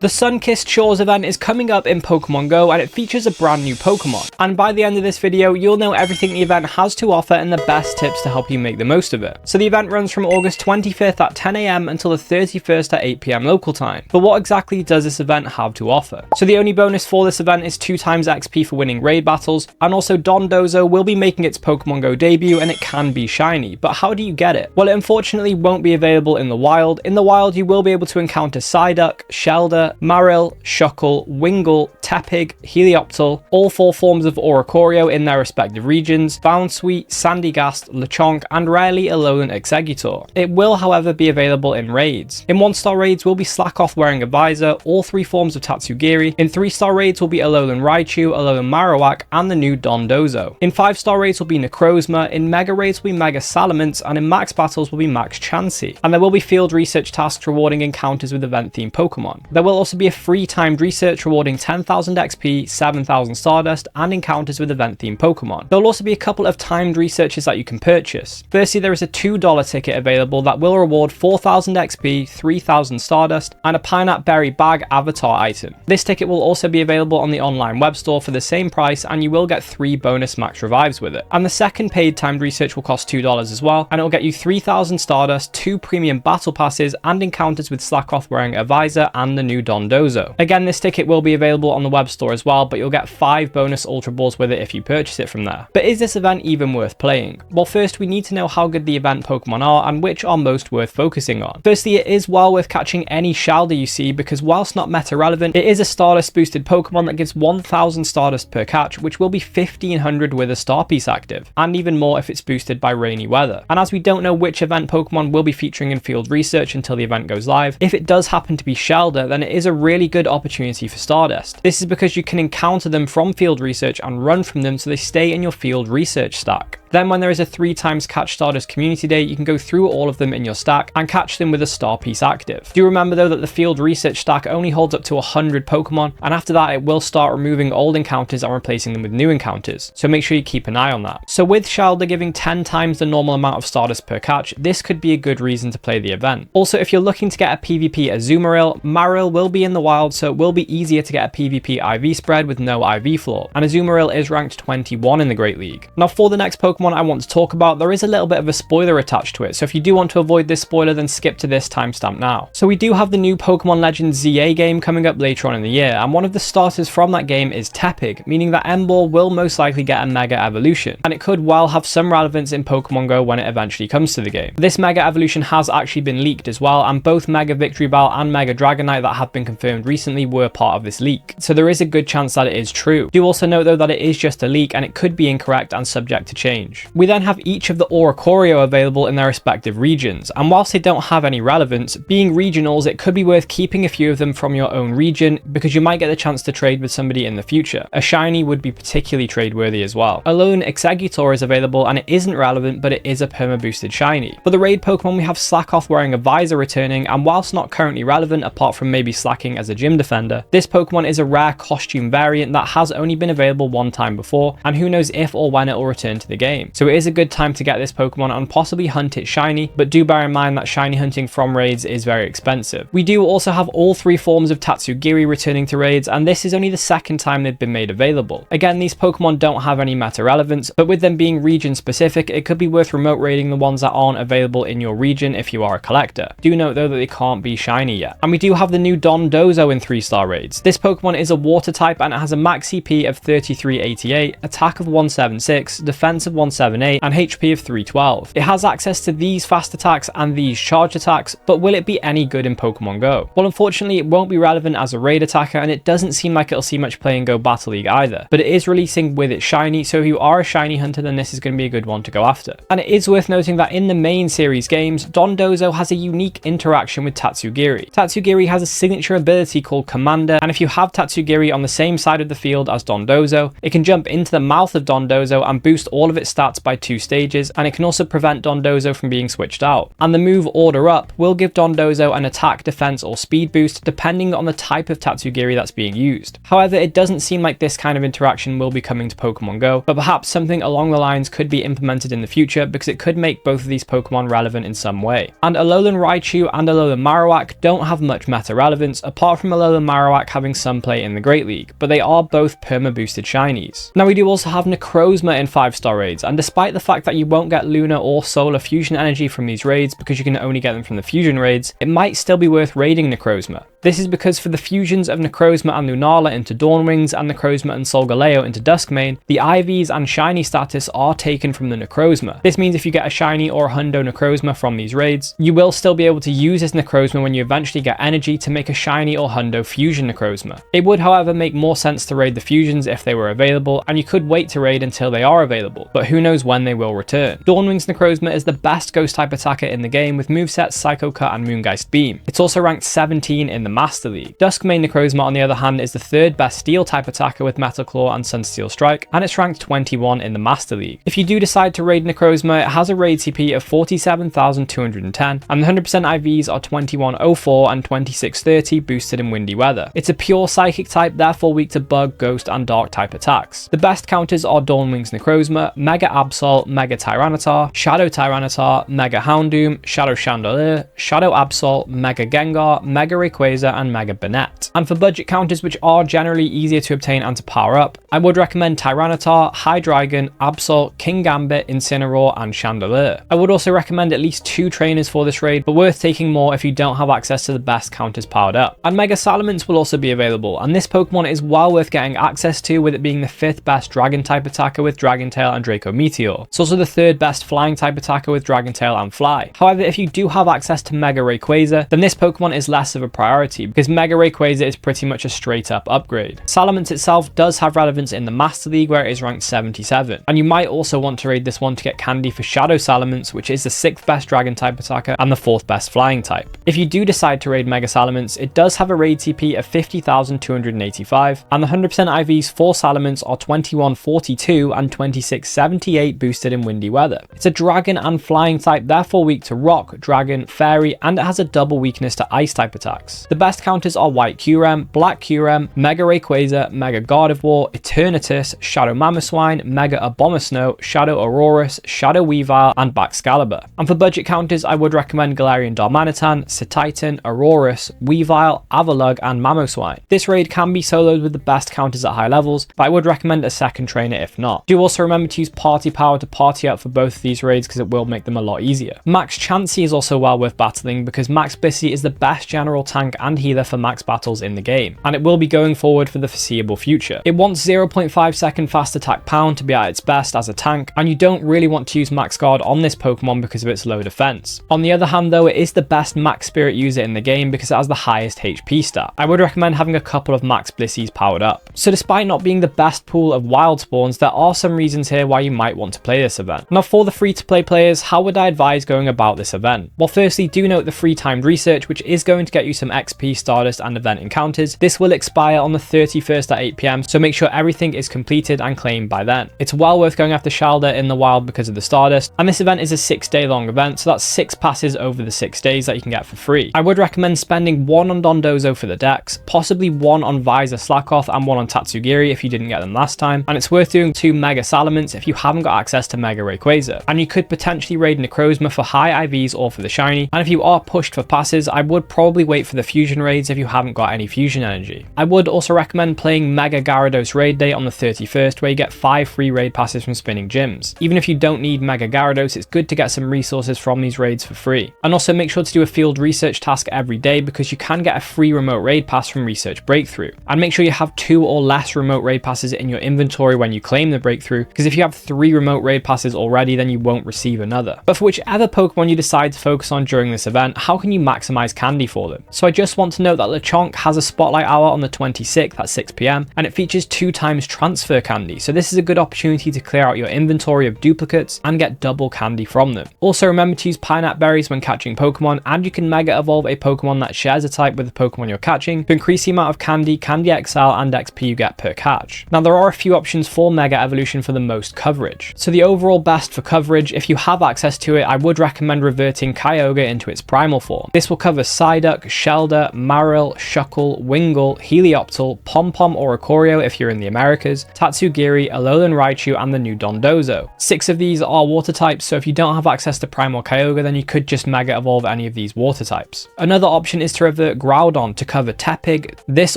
The Sun-Kissed Shores event is coming up in Pokemon Go and it features a brand new Pokemon. And by the end of this video, you'll know everything the event has to offer and the best tips to help you make the most of it. So the event runs from August 25th at 10 AM until the 31st at 8 PM local time. But what exactly does this event have to offer? So the only bonus for this event is 2 times XP for winning raid battles, and also Dondozo will be making its Pokemon Go debut and it can be shiny. But how do you get it? Well, it unfortunately won't be available in the wild. In the wild, you will be able to encounter Psyduck, Shelder, Marill, Shuckle, Wingull, Tepig, Helioptile, all 4 forms of Oricorio in their respective regions, Bounsweet, Sandygast, Lechonk, and rarely Alolan Exeggutor. It will, however, be available in raids. In 1-star raids will be Slackoth wearing a visor, all 3 forms of Tatsugiri. In 3-star raids will be Alolan Raichu, Alolan Marowak, and the new Dondozo. In 5-star raids will be Necrozma, in Mega raids will be Mega Salamence, and in Max battles will be Max Chansey. And there will be field research tasks rewarding encounters with event-themed Pokemon. There will also be a free timed research rewarding 10,000 XP, 7,000 Stardust, and encounters with event-themed Pokemon. There will also be a couple of timed researches that you can purchase. Firstly, there is a $2 ticket available that will reward 4,000 XP, 3,000 Stardust, and a Pineapple Berry Bag avatar item. This ticket will also be available on the online web store for the same price, and you will get 3 bonus max revives with it. And the second paid timed research will cost $2 as well, and it will get you 3,000 Stardust, 2 premium battle passes, and encounters with Slackoth wearing a visor and the new Dondozo. Again, this ticket will be available on the web store as well, but you'll get 5 bonus Ultra Balls with it if you purchase it from there. But is this event even worth playing? Well, first we need to know how good the event Pokemon are and which are most worth focusing on. Firstly, it is well worth catching any Shelder you see because whilst not meta relevant, it is a Stardust boosted Pokemon that gives 1,000 Stardust per catch, which will be 1,500 with a Star Piece active, and even more if it's boosted by rainy weather. And as we don't know which event Pokemon will be featuring in field research until the event goes live, if it does happen to be Shelder, then it is a really good opportunity for Stardust. This is because you can encounter them from field research and run from them so they stay in your field research stack. Then when there is a 3 times catch Stardust community day, you can go through all of them in your stack and catch them with a Star Piece active. Do remember though that the field research stack only holds up to 100 Pokemon, and after that it will start removing old encounters and replacing them with new encounters, so make sure you keep an eye on that. So with Shelder giving 10 times the normal amount of Stardust per catch, this could be a good reason to play the event. Also, if you're looking to get a PvP Azumarill, Marill will be in the wild, so it will be easier to get a PvP IV spread with no IV floor, and Azumarill is ranked 21 in the Great League. Now for the next Pokemon I want to talk about, there is a little bit of a spoiler attached to it, so if you do want to avoid this spoiler, then skip to this timestamp now. So we do have the new Pokemon Legends ZA game coming up later on in the year, and one of the starters from that game is Tepig, meaning that Emboar will most likely get a Mega Evolution, and it could well have some relevance in Pokemon Go when it eventually comes to the game. This Mega Evolution has actually been leaked as well, and both Mega Victory Bell and Mega Dragonite that have been confirmed recently were part of this leak, so there is a good chance that it is true. Do also note though that it is just a leak and it could be incorrect and subject to change. We then have each of the Oricorio available in their respective regions, and whilst they don't have any relevance, being regionals, it could be worth keeping a few of them from your own region because you might get the chance to trade with somebody in the future. A shiny would be particularly trade worthy as well. Alolan Exeggutor is available and it isn't relevant, but it is a perma boosted shiny. For the raid Pokemon, we have Slackoth wearing a visor returning, and whilst not currently relevant apart from maybe slacking as a gym defender, this Pokemon is a rare costume variant that has only been available 1 time before, and who knows if or when it will return to the game. So it is a good time to get this Pokemon and possibly hunt it shiny, but do bear in mind that shiny hunting from raids is very expensive. We do also have all 3 forms of Tatsugiri returning to raids, and this is only the 2nd time they've been made available. Again, these Pokemon don't have any meta relevance, but with them being region specific, it could be worth remote raiding the ones that aren't available in your region if you are a collector. Do note though that they can't be shiny yet. And we do have the new Dondozo in 3-star raids. This Pokemon is a water type and it has a max CP of 3388, attack of 176, defense of 178, and HP of 312. It has access to these fast attacks and these charge attacks, but will it be any good in Pokemon Go? Well, unfortunately it won't be relevant as a raid attacker, and it doesn't seem like it'll see much play in Go Battle League either, but it is releasing with its shiny, so if you are a shiny hunter, then this is going to be a good one to go after. And it is worth noting that in the main series games, Dondozo has a unique interaction with Tatsugiri. Tatsugiri has a signature ability called Commander, and if you have Tatsugiri on the same side of the field as Dondozo, it can jump into the mouth of Dondozo and boost all of its stats by 2 stages, and it can also prevent Dondozo from being switched out. And the move Order Up will give Dondozo an attack, defense, or speed boost depending on the type of Tatsugiri that's being used. However, it doesn't seem like this kind of interaction will be coming to Pokemon Go, but perhaps something along the lines could be implemented in the future because it could make both of these Pokemon relevant in some way. And Alolan Raichu and Alolan Marowak don't have much meta relevance apart from Alolan Marowak having some play in the Great League, but they are both perma boosted shinies. Now we do also have Necrozma in 5-star raids, and despite the fact that you won't get Lunar or Solar fusion energy from these raids because you can only get them from the fusion raids, it might still be worth raiding Necrozma. This is because for the fusions of Necrozma and Lunala into Dawnwings and Necrozma and Solgaleo into Duskmane, the IVs and shiny status are taken from the Necrozma. This means if you get a shiny or a hundo Necrozma from these raids, you will still be able to use this Necrozma when you eventually get energy to make a shiny or hundo fusion Necrozma. It would, however, make more sense to raid the fusions if they were available, and you could wait to raid until they are available, but who knows when they will return. Dawnwings Necrozma is the best ghost type attacker in the game with movesets Psycho Cut and Moongeist Beam. It's also ranked 17 in the Master League. Duskmane Necrozma, on the other hand, is the 3rd best steel type attacker with Metal Claw and Sunsteel Strike, and it's ranked 21 in the Master League. If you do decide to raid Necrozma, it has a raid CP of 47,210, and the 100% IVs are 2104 and 2630 boosted in windy weather. It's a pure psychic type, therefore weak to bug, ghost, and dark type attacks. The best counters are Dawnwings Necrozma, Mega Absol, Mega Tyranitar, Shadow Tyranitar, Mega Houndoom, Shadow Chandelier, Shadow Absol, Mega Gengar, Mega Rayquaza, and Mega Banette. And for budget counters which are generally easier to obtain and to power up, I would recommend Tyranitar, Hydreigon, Absol, Kingambit, Incineroar, and Chandelier. I would also recommend at least 2 trainers for this raid, but worth taking more if you don't have access to the best counters powered up. And Mega Salamence will also be available, and this Pokemon is well worth getting access to, with it being the 5th best Dragon type attacker with Dragon Tail and Draco Meteor. It's also the 3rd best Flying type attacker with Dragon Tail and Fly. However, if you do have access to Mega Rayquaza, then this Pokemon is less of a priority because Mega Rayquaza is pretty much a straight up upgrade. Salamence itself does have relevance in the Master League where it is ranked 77, and you might also want to raid this one to get candy for Shadow Salamence, which is the 6th best Dragon type attacker and the 4th best Flying type. If you do decide to raid Mega Salamence, it does have a raid TP of 50,285, and the 100% IVs for Salamence are 2142 and 2678 boosted in windy weather. It's a Dragon and Flying type, therefore weak to Rock, Dragon, Fairy, and it has a double weakness to Ice type attacks. The best counters are White Kyurem, Black Kyurem, Mega Rayquaza, Mega Gardevoir, Eternatus, Shadow Mamoswine, Mega Abomasnow, Shadow Aurorus, Shadow Weavile, and Baxcalibur. And for budget counters, I would recommend Galarian Darmanitan, Cetitan, Aurorus, Weavile, Avalugg, and Mamoswine. This raid can be soloed with the best counters at high levels, but I would recommend a second trainer if not. Do also remember to use Party Power to party up for both of these raids because it will make them a lot easier. Max Chansey is also well worth battling because Max Blissey is the best general tank and healer for max battles in the game, and it will be going forward for the foreseeable future. It wants 0.5 second fast attack pound to be at its best as a tank, and you don't really want to use Max Guard on this Pokemon because of its low defense. On the other hand though, it is the best Max Spirit user in the game because it has the highest HP stat. I would recommend having a couple of Max Blisseys powered up. So despite not being the best pool of wild spawns, there are some reasons here why you might want to play this event. Now for the free to play players, how would I advise going about this event? Well, firstly, do note the free timed research, which is going to get you some XP, Stardust, and event encounters. This will expire on the 31st at 8 PM, so make sure everything is completed and claimed by then. It's well worth going after Shalder in the wild because of the Stardust, and this event is a 6-day long event, so that's 6 passes over the 6 days that you can get for free. I would recommend spending 1 on Dondozo for the dex, possibly 1 on Visor Slackoth and 1 on Tatsugiri if you didn't get them last time, and it's worth doing 2 Mega Salamence if you haven't got access to Mega Rayquaza, and you could potentially raid Necrozma for high IVs or for the shiny, and if you are pushed for passes, I would probably wait for the fusion raids if you haven't got any fusion energy. I would also recommend playing Mega Gyarados raid day on the 31st where you get 5 free raid passes from spinning gyms. Even if you don't need Mega Gyarados, it's good to get some resources from these raids for free. And also make sure to do a field research task every day because you can get a free remote raid pass from Research Breakthrough. And make sure you have 2 or less remote raid passes in your inventory when you claim the breakthrough, because if you have 3 remote raid passes already, then you won't receive another. But for whichever Pokemon you decide to focus on during this event, how can you maximize candy for them? So I just just want to note that Lechonk has a spotlight hour on the 26th at 6 PM, and it features 2 times transfer candy, so this is a good opportunity to clear out your inventory of duplicates and get double candy from them. Also remember to use pineapple berries when catching Pokemon, and you can Mega Evolve a Pokemon that shares a type with the Pokemon you're catching to increase the amount of candy, Candy XL, and XP you get per catch. Now there are a few options for Mega Evolution for the most coverage. So the overall best for coverage, if you have access to it, I would recommend reverting Kyogre into its primal form. This will cover Psyduck, Shelder, Marill, Shuckle, Wingull, Helioptile, Pom-Pom or Oricorio if you're in the Americas, Tatsugiri, Alolan Raichu, and the new Dondozo. 6 of these are water types, so if you don't have access to Primal Kyogre, then you could just Mega Evolve any of these water types. Another option is to revert Groudon to cover Tepig, this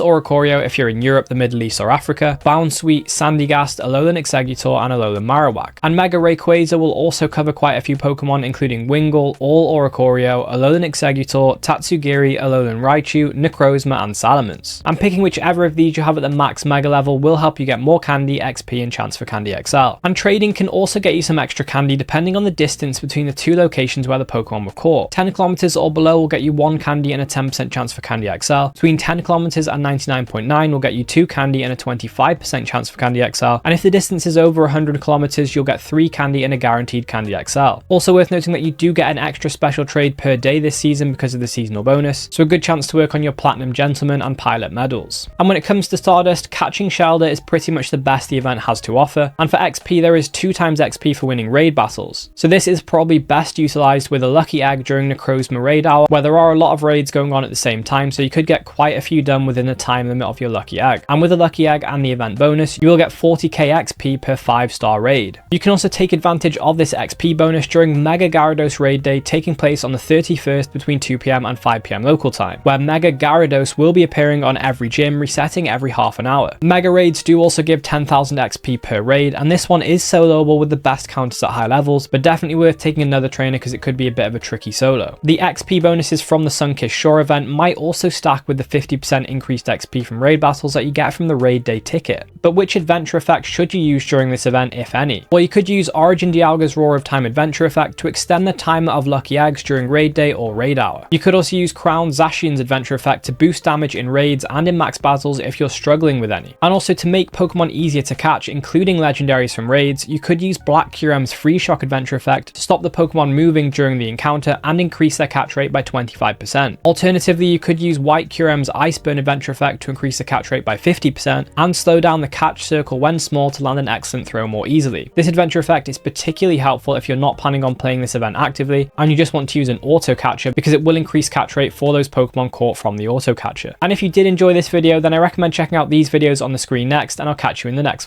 Oricorio if you're in Europe, the Middle East, or Africa, Bounsweet, Sandygast, Alolan Exeggutor, and Alolan Marowak. And Mega Rayquaza will also cover quite a few Pokemon, including Wingull, all Oricorio, Alolan Exeggutor, Tatsugiri, Alolan Raichu, Necrozma, and Salamence. And picking whichever of these you have at the max Mega level will help you get more candy, XP, and chance for Candy XL. And trading can also get you some extra candy depending on the distance between the 2 locations where the Pokemon were caught. 10 kilometers or below will get you 1 candy and a 10% chance for Candy XL. Between 10 kilometers and 99.9 will get you 2 candy and a 25% chance for Candy XL. And if the distance is over 100 kilometers, you'll get 3 candy and a guaranteed Candy XL. Also worth noting that you do get an extra special trade per day this season because of the seasonal bonus, so a good chance to work on your Platinum Gentleman and Pilot medals. And when it comes to Stardust, catching Shelder is pretty much the best the event has to offer, and for XP there is 2 times XP for winning raid battles. So this is probably best utilized with a lucky egg during Necrozma raid hour, where there are a lot of raids going on at the same time, so you could get quite a few done within the time limit of your lucky egg. And with a lucky egg and the event bonus, you will get 40k XP per 5-star raid. You can also take advantage of this XP bonus during Mega Gyarados raid day taking place on the 31st between 2 PM and 5 PM local time, where Mega Gyarados will be appearing on every gym, resetting every half an hour. Mega raids do also give 10,000 XP per raid, and this one is soloable with the best counters at high levels, but definitely worth taking another trainer because it could be a bit of a tricky solo. The XP bonuses from the Sunkist Shore event might also stack with the 50% increased XP from raid battles that you get from the raid day ticket. But which adventure effect should you use during this event, if any? Well, you could use Origin Dialga's Roar of Time adventure effect to extend the timer of lucky eggs during raid day or raid hour. You could also use Crown Zacian's adventure effect to boost damage in raids and in max battles if you're struggling with any. And also to make Pokemon easier to catch, including legendaries from raids, you could use Black Kyurem's Free Shock adventure effect to stop the Pokemon moving during the encounter and increase their catch rate by 25%. Alternatively, you could use White Kyurem's Iceburn adventure effect to increase the catch rate by 50% and slow down the catch circle when small to land an excellent throw more easily. This adventure effect is particularly helpful if you're not planning on playing this event actively and you just want to use an auto catcher, because it will increase catch rate for those Pokemon caught from the auto catcher. And if you did enjoy this video, then I recommend checking out these videos on the screen next, and I'll catch you in the next one.